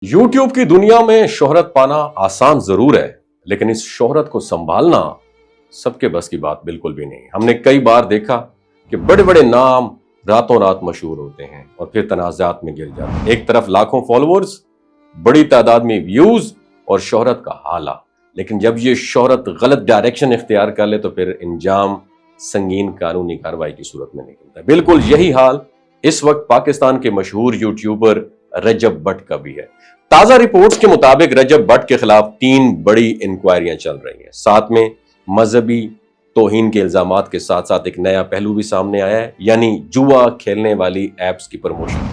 YouTube की दुनिया में शोहरत पाना आसान जरूर है, लेकिन इस शोहरत को संभालना सबके बस की बात बिल्कुल भी नहीं। हमने कई बार देखा कि बड़े बड़े नाम रातों रात मशहूर होते हैं और फिर तनाज़ात में गिर जाते हैं। एक तरफ लाखों फॉलोअर्स, बड़ी तादाद में व्यूज और शोहरत का हाला, लेकिन जब ये शोहरत गलत डायरेक्शन इख्तियार कर ले तो फिर इंजाम संगीन कानूनी कार्रवाई की सूरत में निकलता है। बिल्कुल यही हाल इस वक्त पाकिस्तान के मशहूर यूट्यूबर रजब भट्ट का भी है। ताजा रिपोर्ट्स के मुताबिक रजब भट्ट के खिलाफ 3 बड़ी इंक्वायरियां चल रही हैं। साथ में मजहबी तौहीन के इल्जामात के साथ साथ एक नया पहलू भी सामने आया है, यानी जुआ खेलने वाली एप्स की प्रमोशन।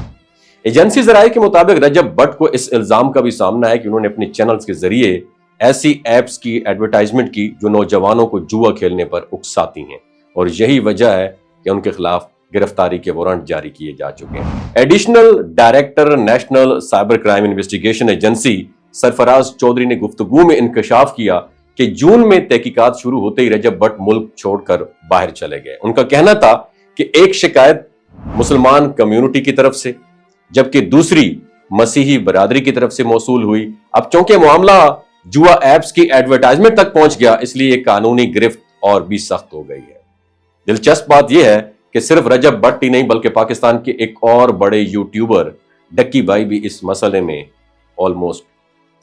एजेंसी ज़राए के मुताबिक रजब भट्ट को इस इल्जाम का भी सामना है कि उन्होंने अपने चैनल्स के जरिए ऐसी एप्स की एडवर्टाइजमेंट की जो नौजवानों को जुआ खेलने पर उकसाती हैं, और यही वजह है कि उनके खिलाफ गिरफ्तारी के वारंट जारी किए जा चुके हैं। Additional director national cyber crime investigation agency Sarfaraz Chaudhry ने गुफ्तगू में इंकशाफ किया कि जून में तहकीकात शुरू होते ही रजब भट्ट मुल्क छोड़कर बाहर चले गए। उनका कहना था कि एक शिकायत मुसलमान कम्युनिटी की तरफ से, जबकि दूसरी मसीही बरादरी की तरफ से मौसूल हुई। अब चूंकि मामला जुआ एप्स की एडवर्टाइजमेंट तक पहुंच गया, इसलिए कानूनी गिरफ्त और भी सख्त हो गई है। दिलचस्प बात यह है कि सिर्फ रजब भट्ट ही नहीं बल्कि पाकिस्तान के एक और बड़े यूट्यूबर डक्की भाई भी इस मसले में ऑलमोस्ट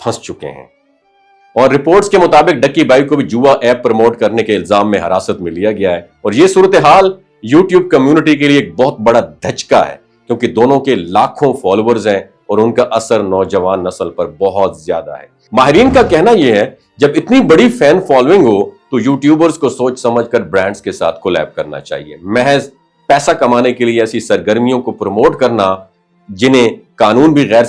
फंस चुके हैं। और रिपोर्ट्स के मुताबिक डक्की भाई को भी जुआ ऐप प्रमोट करने के इल्जाम में हिरासत में लिया गया है। और यह सूरत हाल यूट्यूब कम्युनिटी के लिए एक बहुत बड़ा धचका है, क्योंकि दोनों के लाखों फॉलोअर्स हैं और उनका असर नौजवान नस्ल पर बहुत ज्यादा है। माहिरीन का कहना यह है जब इतनी बड़ी फैन फॉलोइंग हो तो यूट्यूबर्स को सोच समझकर ब्रांड्स के साथ कोलैब करना चाहिए। महज पैसा कमाने के लिए ऐसी सरगर्मियों को प्रमोट करना जिन्हें कानून भी गैर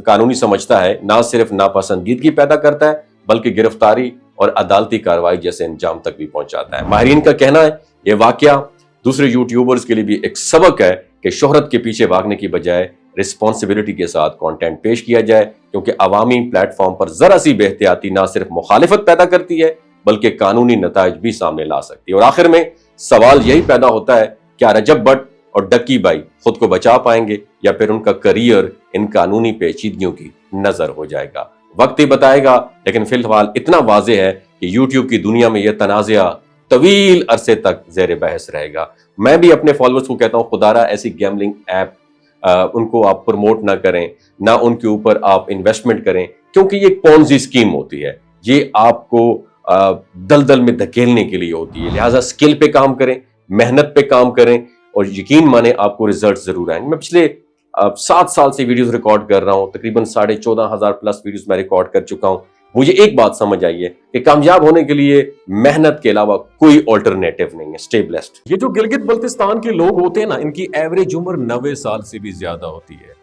कानूनी समझता है, ना सिर्फ नापसंदीदगी पैदा करता है बल्कि गिरफ्तारी और अदालती कार्रवाई जैसे अंजाम तक भी पहुंचाता है। माहिरीन का कहना है यह वाकया दूसरे यूट्यूबर्स के लिए भी एक सबक है कि शोहरत के पीछे भागने की बजाय रिस्पॉन्सिबिलिटी के साथ कंटेंट पेश किया जाए, क्योंकि अवामी प्लेटफॉर्म पर जरा सी बेहतियाती ना सिर्फ मुखालिफत पैदा करती है बल्कि कानूनी नताइज भी सामने ला सकती है। और आखिर में सवाल यही पैदा होता है, क्या रजब भट्ट और डक्की भाई खुद को बचा पाएंगे या फिर उनका करियर इन कानूनी पेचीदगियों की नजर हो जाएगा? वक्त ही बताएगा, लेकिन फिलहाल इतना वाज़ेह है कि यूट्यूब की दुनिया में यह तनाज़ा तवील अरसे तक जेर बहस रहेगा। मैं भी अपने फॉलोअर्स को कहता हूं, खुदारा ऐसी गैम्बलिंग ऐप उनको आप प्रमोट ना करें, ना उनके ऊपर आप इन्वेस्टमेंट करें, क्योंकि ये पॉन्जी स्कीम होती है। ये आपको दलदल में धकेलने के लिए होती है। लिहाजा स्किल पे काम करें, मेहनत पे काम करें और यकीन माने आपको रिजल्ट जरूर आएंगे। मैं पिछले 7 साल से वीडियोस रिकॉर्ड कर रहा हूं, तकरीबन 14,500 प्लस वीडियोस मैं रिकॉर्ड कर चुका हूं। मुझे एक बात समझ आई है कि कामयाब होने के लिए मेहनत के अलावा कोई ऑल्टरनेटिव नहीं है। Stay blessed. ये जो गिलगित बल्तिस्तान के लोग होते हैं ना, इनकी एवरेज उम्र 90 साल से भी ज्यादा होती है।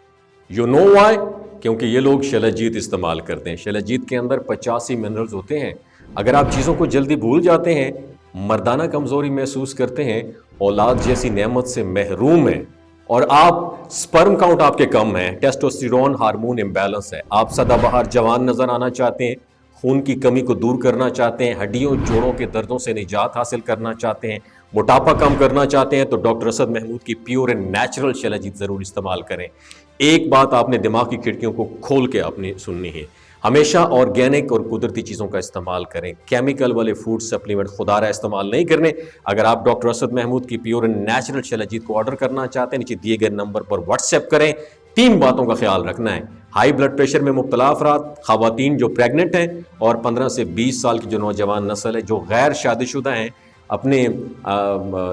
You know why? क्योंकि ये लोग शलजीत इस्तेमाल करते हैं। शलजीत के अंदर 85 मिनरल्स होते हैं। अगर आप चीज़ों को जल्दी भूल जाते हैं, मर्दाना कमजोरी महसूस करते हैं, औलाद जैसी नेमत से महरूम हैं, और आप स्पर्म काउंट आपके कम है, टेस्टोस्टेरोन हार्मोन इम्बैलेंस है, आप सदाबहार जवान नजर आना चाहते हैं, खून की कमी को दूर करना चाहते हैं, हड्डियों जोड़ों के दर्दों से निजात हासिल करना चाहते हैं, मोटापा कम करना चाहते हैं, तो डॉक्टर असद महमूद की प्योर एंड नेचुरल शलजीत जरूर इस्तेमाल करें। एक बात आपने दिमाग की खिड़कियों को खोल के आपने सुननी है, हमेशा ऑर्गेनिक और कुदरती चीज़ों का इस्तेमाल करें। केमिकल वाले फूड सप्लीमेंट खुदारा इस्तेमाल नहीं करने। अगर आप डॉक्टर असद महमूद की प्योर एंड नेचुरल शलजीत को ऑर्डर करना चाहते हैं, नीचे दिए गए नंबर पर व्हाट्सएप करें। 3 बातों का ख्याल रखना है: हाई ब्लड प्रेशर में मुब्तला अफराद, खवातीन जो प्रेग्नेंट हैं, और 15 से 20 साल की जो नौजवान नस्ल है जो गैर शादीशुदा हैं, अपने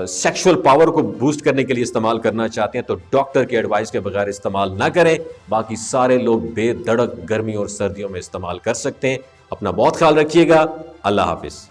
सेक्सुअल पावर को बूस्ट करने के लिए इस्तेमाल करना चाहते हैं तो डॉक्टर की एडवाइस के बगैर इस्तेमाल ना करें। बाकी सारे लोग बेधड़क गर्मी और सर्दियों में इस्तेमाल कर सकते हैं। अपना बहुत ख्याल रखिएगा। अल्लाह हाफिज।